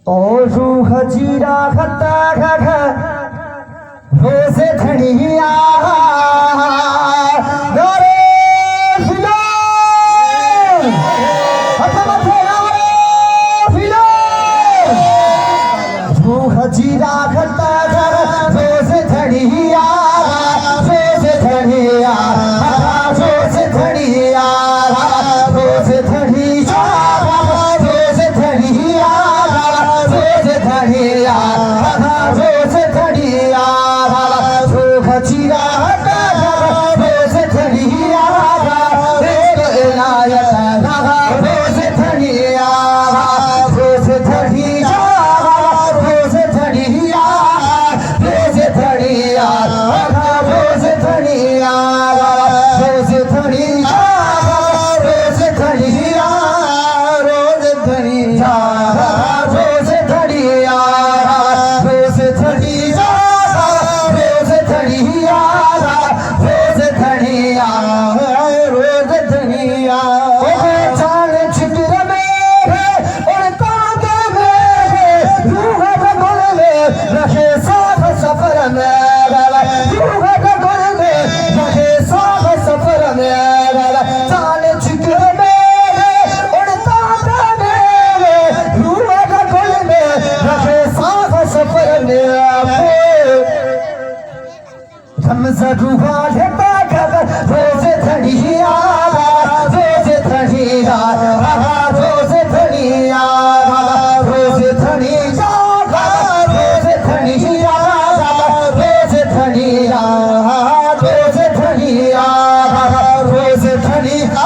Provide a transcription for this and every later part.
ओ रूह जीरा खता खा रोज़ धनिया नारे फिलो हथमथे नारे फिलो रूह जीरा खता खा रोज़ धनिया रोज़ धनिया रोज़ धनिया रोज़ धनिया रोज़ धनिया रोज़ धनिया रोज़ धनिया रूह जीरा खता रोज़ धनिया इनायत रोज़ धनिया रोज़ धनिया रोज़ धनिया रोज़ धनिया रोज़ धनिया रोज़ धनिया रोज़ धनिया रोज़ धनिया रोज़ धनिया रोज़ धनिया रोज़ धनिया रोज़ धनिया रोज़ धनिया जान छितर मेरे और ताके मेरे रूह गगन में रहे साथ सफर में रूह गगन में रहे साथ सफर में जान छितर मेरे और ताके मेरे रूह गगन में रहे साथ सफर में रमज़ रूहा लेता रोज़ धनिया रोज़ धनिया रोज़ धनिया रोज़ धनिया रोज़ धनिया रोज़ धनिया रोज़ धनिया रोज़ धनिया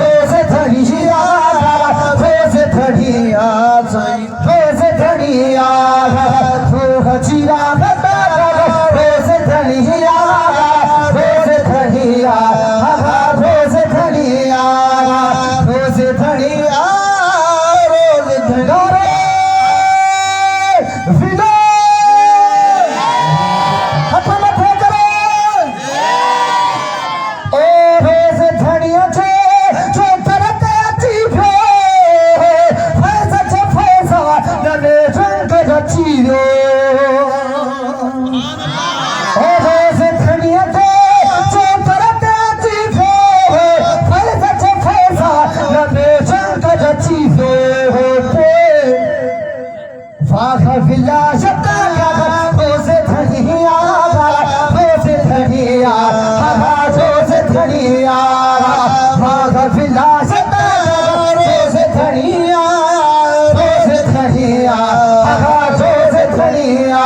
रोज़ धनिया रोज़ धनिया रोज़ धनिया रूह जीरा रोज़ धनिया रोज़ धनिया रोज़ धनिया रोज़ धनिया रोज़ धनिया विदा हथमथे करो ओ रोज़ धनिया छे जो करते अचीभे फैसा छे फैसा नने रंग रचियो विलासत रोज़ धनिया रोज़ धनिया रोज़ धनिया विलासत रोज़ धनिया रोज़ धनिया रोज़ धनिया रोज़ धनिया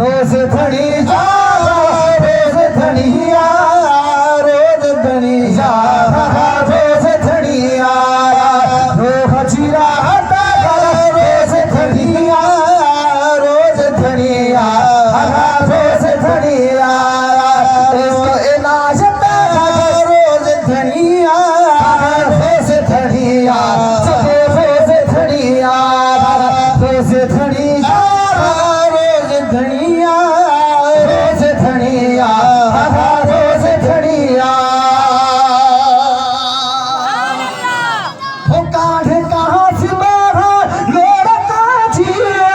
रोज़ धनिया रोज़ धनिया रोज़ धनिया रूह जीरा रोज़ धनिया रोज़ धनिया रोज़ धनिया इसको इनायत रोज़ धनिया रोज़ धनिया रोज़ धनिया रोज़ धनिया रोज़ धनिया रोज़ धनिया रोज़ धनिया वो काढ़े कहाँ से मारा लोड़ता जिए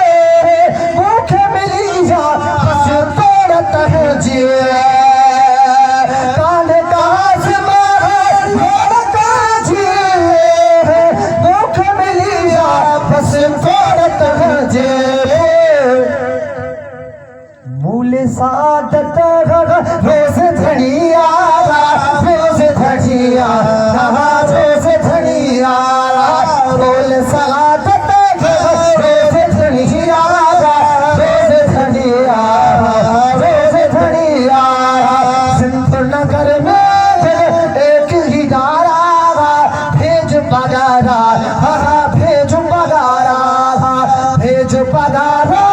भूखे मिली जा बस तोड़ता है जिए काढ़े कहाँ से मारा लोड़ता जिए भूखे मिली जा बस तोड़ता है जिए मूल सादत रोज़ धनिया रोज़ धनिया रोज़ धनिया मूल सादत रोज़ धनिया रोज़ धनिया रोज़ धनिया सिंधु नगर में एक ही डारा भेज पगारा भेज पगारा भेज पगारा